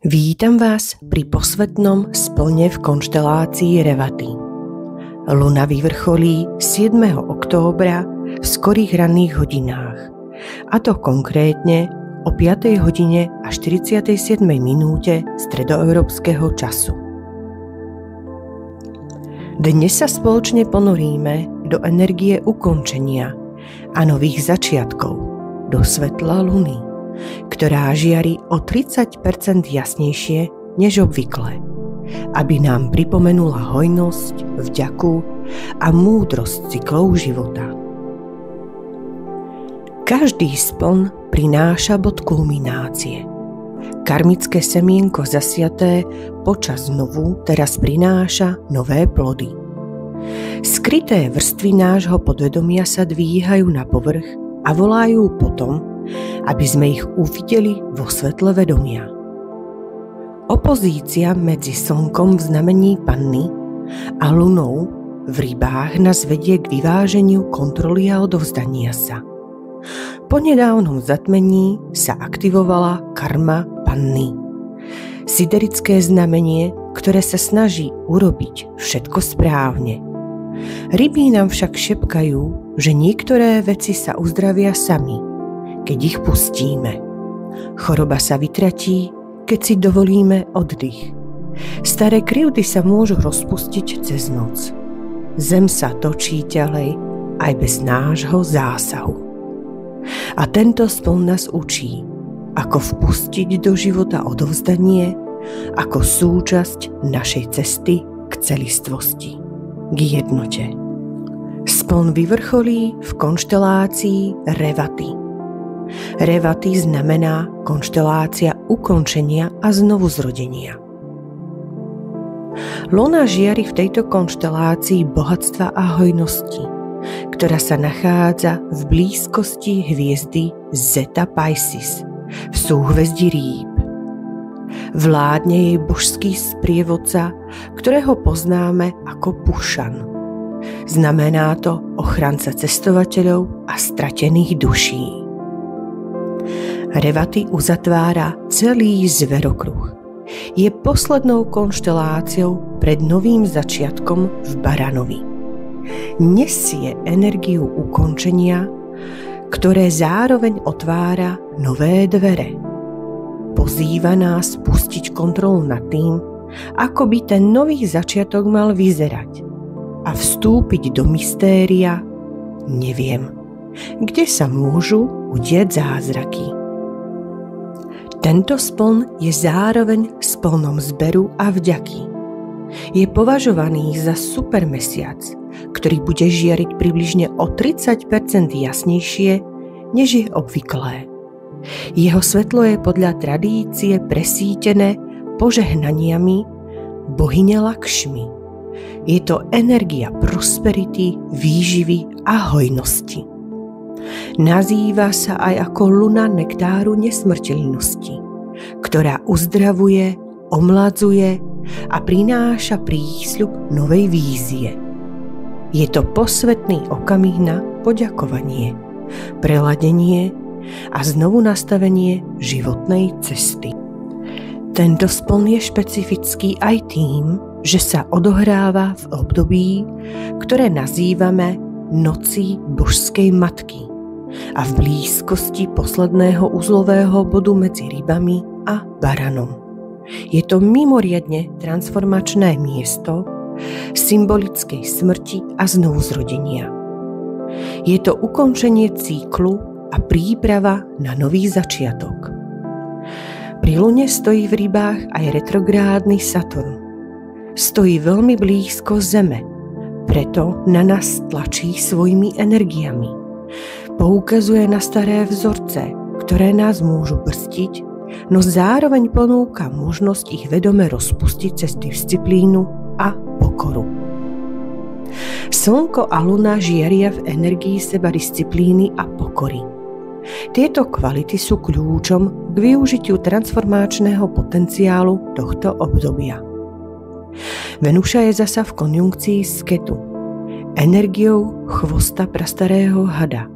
Vítam vás pri posvetnom splne v konštelácii Revati. Luna vyvrcholí 7. októbra v skorých ranných hodinách, a to konkrétne o 5. hodine a 47. minúte stredoeurópskeho času. Dnes sa spoločne ponoríme do energie ukončenia a nových začiatkov, do svetla Luny, ktorá žiari o 30% jasnejšie než obvykle, aby nám pripomenula hojnosť, vďaku a múdrosť cyklov života. Každý spln prináša bod kulminácie. Karmické semienko zasiaté počas znovu teraz prináša nové plody. Skryté vrstvy nášho podvedomia sa dvíhajú na povrch a volajú potom, aby sme ich uvideli vo svetle vedomia. Opozícia medzi slnkom v znamení Panny a lunou v rybách nás vedie k vyváženiu kontroly a odovzdania sa. Po nedávnom zatmení sa aktivovala karma Panny, siderické znamenie, ktoré sa snaží urobiť všetko správne. Ryby nám však šepkajú, že niektoré veci sa uzdravia sami, keď ich pustíme. Choroba sa vytratí, keď si dovolíme oddych. Staré krivdy sa môžu rozpustiť cez noc. Zem sa točí ďalej aj bez nášho zásahu. A tento spln nás učí, ako vpustiť do života odovzdanie ako súčasť našej cesty k celistvosti, k jednote. Spln vyvrcholí v konštelácii Revati. Revati znamená konštelácia ukončenia a znovuzrodenia. Luna žiari v tejto konštelácii bohatstva a hojnosti, ktorá sa nachádza v blízkosti hviezdy Zeta Piscis v súhvezdí Rýb. Vládne jej božský sprievodca, ktorého poznáme ako Pušan. Znamená to ochranca cestovateľov a stratených duší. Revati uzatvára celý zverokruh. Je poslednou konšteláciou pred novým začiatkom v Baranovi. Nesie energiu ukončenia, ktoré zároveň otvára nové dvere. Pozýva nás pustiť kontrolu nad tým, ako by ten nový začiatok mal vyzerať, a vstúpiť do mystéria neviem, kde sa môžu udieť zázraky. Tento spln je zároveň splnom zberu a vďaky. Je považovaný za super mesiac, ktorý bude žiariť približne o 30% jasnejšie, než je obvyklé. Jeho svetlo je podľa tradície presítené požehnaniami bohyne Lakšmi. Je to energia prosperity, výživy a hojnosti. Nazýva sa aj ako luna nektáru nesmrteľnosti, ktorá uzdravuje, omladzuje a prináša prísľub novej vízie. Je to posvetný okamih na poďakovanie, preladenie a znovu nastavenie životnej cesty. Tento spln je špecifický aj tým, že sa odohráva v období, ktoré nazývame noci božskej matky a v blízkosti posledného uzlového bodu medzi rybami a baranom. Je to mimoriadne transformačné miesto symbolickej smrti a znovuzrodenia. Je to ukončenie cyklu a príprava na nový začiatok. Pri lune stojí v rybách aj retrográdny Saturn. Stojí veľmi blízko Zeme, preto na nás tlačí svojimi energiami. Poukazuje na staré vzorce, ktoré nás môžu brzdiť, no zároveň ponúka možnosť ich vedome rozpustiť cez disciplínu a pokoru. Slnko a luna žiaria v energii sebadisciplíny a pokory. Tieto kvality sú kľúčom k využitiu transformačného potenciálu tohto obdobia. Venuša je zasa v konjunkcii s Ketu, energiou chvosta prastarého hada,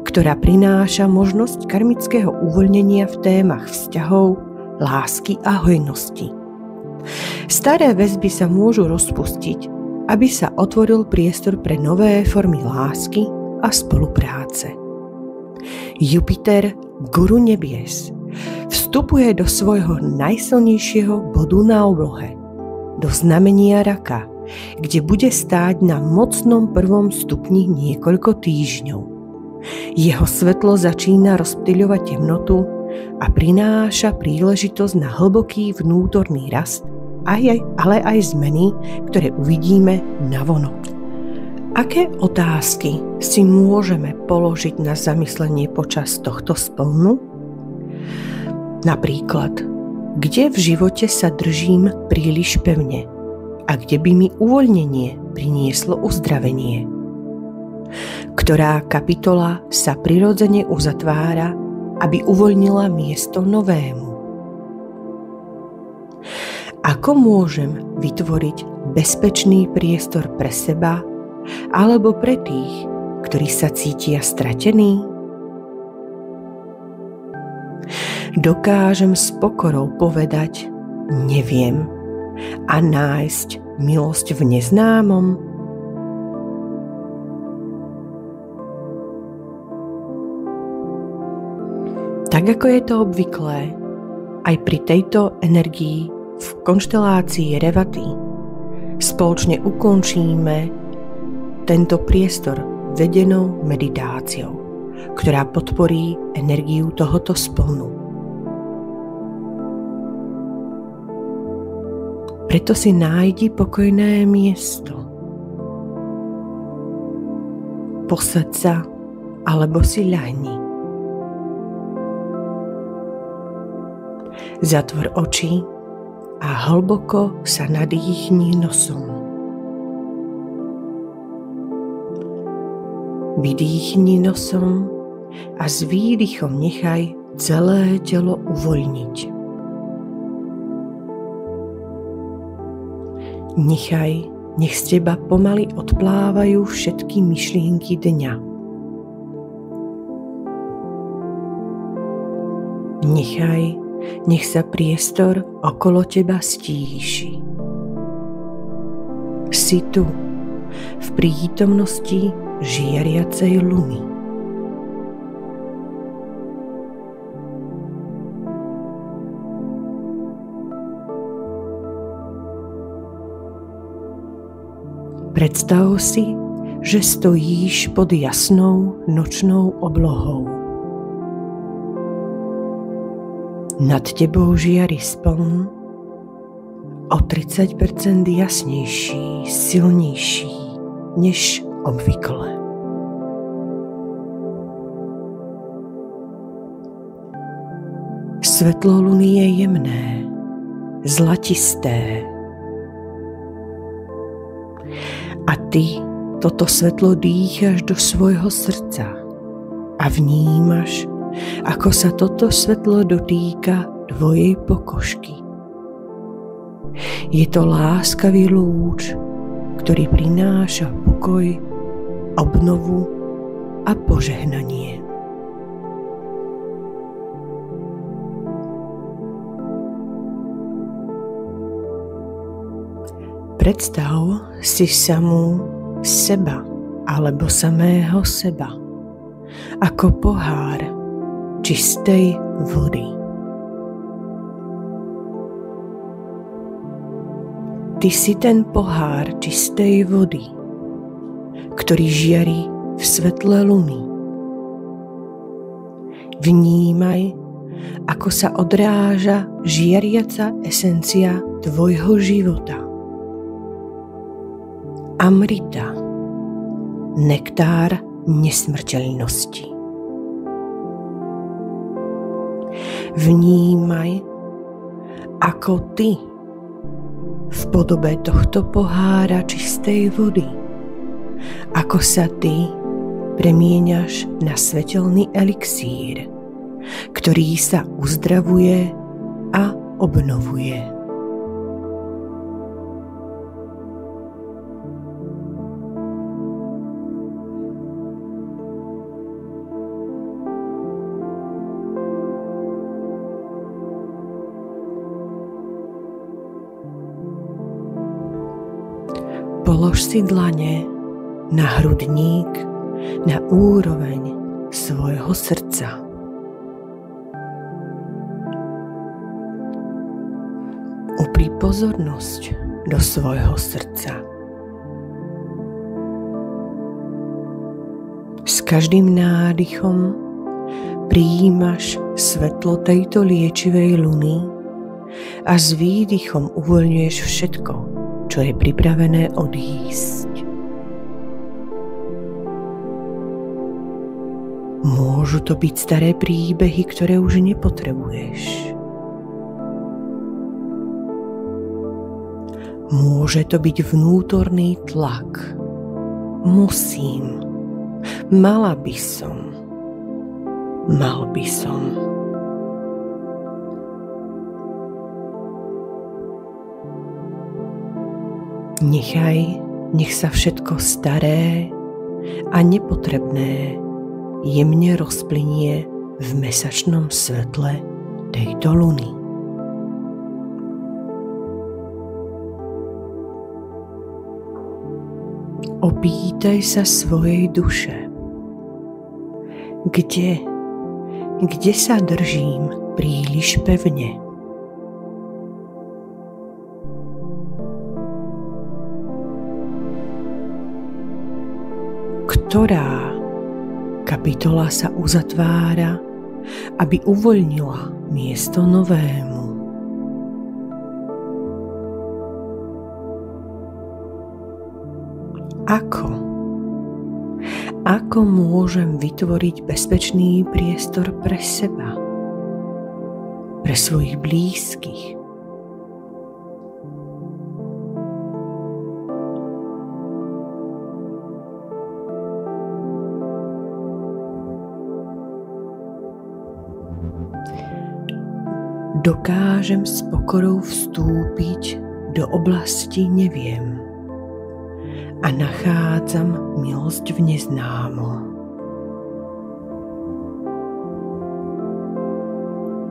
ktorá prináša možnosť karmického uvoľnenia v témach vzťahov, lásky a hojnosti. Staré väzby sa môžu rozpustiť, aby sa otvoril priestor pre nové formy lásky a spolupráce. Jupiter, guru nebies, vstupuje do svojho najsilnejšieho bodu na oblohe, do znamenia Raka, kde bude stáť na mocnom 1. stupni niekoľko týždňov. Jeho svetlo začína rozptýľovať temnotu a prináša príležitosť na hlboký vnútorný rast, ale aj zmeny, ktoré uvidíme navonok. Aké otázky si môžeme položiť na zamyslenie počas tohto splnu? Napríklad, kde v živote sa držím príliš pevne a kde by mi uvoľnenie prinieslo uzdravenie? Ktorá kapitola sa prirodzene uzatvára, aby uvoľnila miesto novému? Ako môžem vytvoriť bezpečný priestor pre seba alebo pre tých, ktorí sa cítia stratení? Dokážem s pokorou povedať neviem a nájsť milosť v neznámom? Tak ako je to obvyklé, aj pri tejto energii v konštelácii Revati spoločne ukončíme tento priestor vedenou meditáciou, ktorá podporí energiu tohoto splnu. Preto si nájdi pokojné miesto. Posaď sa alebo si ľahni. Zatvor oči a hlboko sa nadýchni nosom. Vydýchni nosom a s výdychom nechaj celé telo uvoľniť. Nech z teba pomaly odplávajú všetky myšlienky dňa. Nech sa priestor okolo teba stíši. Si tu, v prítomnosti žiariacej luny. Predstav si, že stojíš pod jasnou nočnou oblohou. Nad tebou žiari spln o 30% jasnejší, silnejší než obvykle. Svetlo luny je jemné, zlatisté. A ty toto svetlo dýcháš do svojho srdca a vnímaš, ako sa toto svetlo dotýka tvojej pokožky. Je to láskavý lúč, ktorý prináša pokoj, obnovu a požehnanie. Predstav si samú seba alebo samého seba ako pohár čistej vody. Ty si ten pohár čistej vody, ktorý žiari v svetle luny. Vnímaj, ako sa odráža žiariaca esencia tvojho života. Amrita, nektár nesmrteľnosti. Vnímaj, ako ty v podobe tohto pohára čistej vody, ako sa ty premieňaš na svetelný elixír, ktorý sa uzdravuje a obnovuje. Polož si dlane na hrudník, na úroveň svojho srdca. Upri pozornosť do svojho srdca. S každým nádychom prijímaš svetlo tejto liečivej luny a s výdychom uvoľňuješ všetko, čo je pripravené odísť. Môžu to byť staré príbehy, ktoré už nepotrebuješ. Môže to byť vnútorný tlak. Musím. Mala by som. Mal by som. Nech sa všetko staré a nepotrebné jemne rozplynie v mesačnom svetle tejto luny. Opýtaj sa svojej duše. Kde sa držím príliš pevne? Ktorá kapitola sa uzatvára, aby uvoľnila miesto novému? Ako môžem vytvoriť bezpečný priestor pre seba, pre svojich blízkych? Dokážem s pokorou vstúpiť do oblasti neviem a nachádzam milosť v neznámom.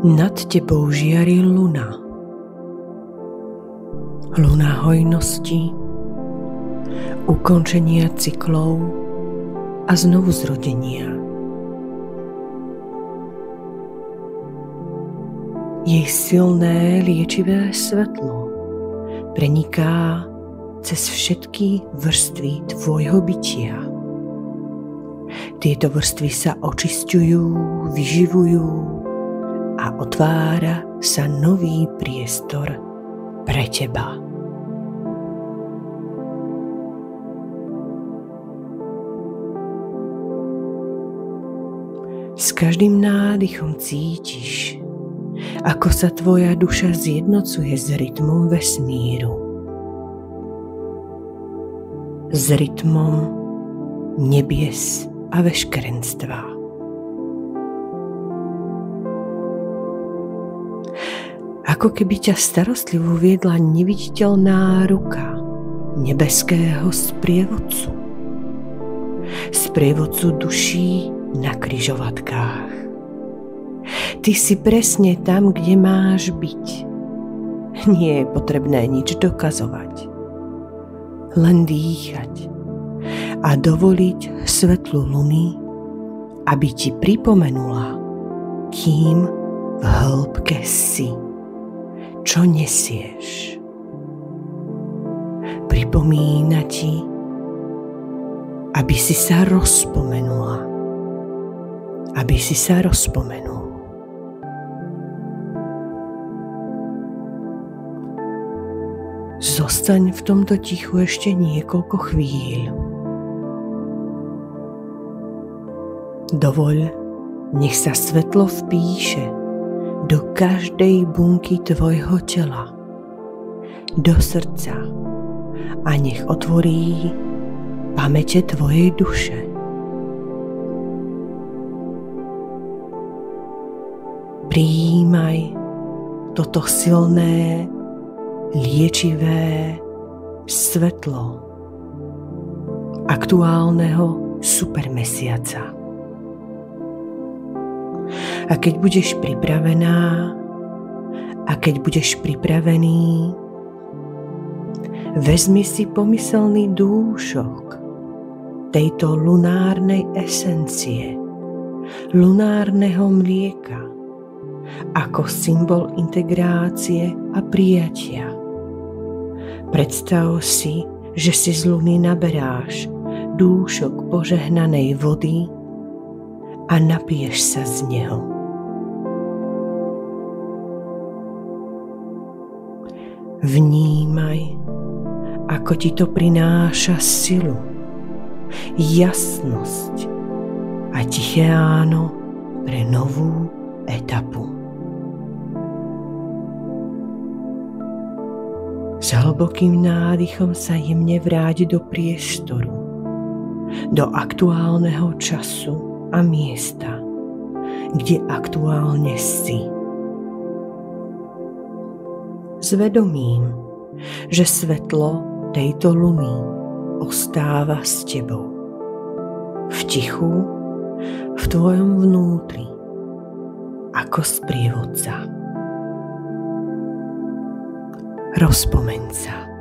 Nad tebou žiari luna. Luna hojnosti, ukončenia cyklov a znovuzrodenia. Jej silné liečivé svetlo preniká cez všetky vrstvy tvojho bytia. Tieto vrstvy sa očisťujú, vyživujú a otvára sa nový priestor pre teba. S každým nádychom cítiš, ako sa tvoja duša zjednocuje s rytmom vesmíru. S rytmom nebies a veškerenstva. Ako keby ťa starostlivo viedla neviditeľná ruka nebeského sprievodcu. Sprievodcu duší na križovatkách. Ty si presne tam, kde máš byť. Nie je potrebné nič dokazovať. Len dýchať a dovoliť svetlu luny, aby ti pripomenula, kým v hĺbke si, čo nesieš. Pripomína ti, aby si sa rozpomenula. Aby si sa rozpomenul. Zostaň v tomto tichu ešte niekoľko chvíľ. Dovoľ, nech sa svetlo vpíše do každej bunky tvojho tela, do srdca a nech otvorí pamäte tvojej duše. Prijímaj toto silné liečivé svetlo aktuálneho supermesiaca. A keď budeš pripravená a keď budeš pripravený, Vezmi si pomyselný dúšok tejto lunárnej esencie, lunárneho mlieka, ako symbol integrácie a prijatia. Predstav si, že si z luny naberáš dúšok požehnanej vody a napiješ sa z neho. Vnímaj, ako ti to prináša silu, jasnosť a tiché áno pre novú etapu. S hlbokým nádychom sa jemne vráť do priestoru, do aktuálneho času a miesta, kde aktuálne si. S vedomím, že svetlo tejto luny ostáva s tebou. V tichu, v tvojom vnútri, ako sprievodca. Rozpomeň sa.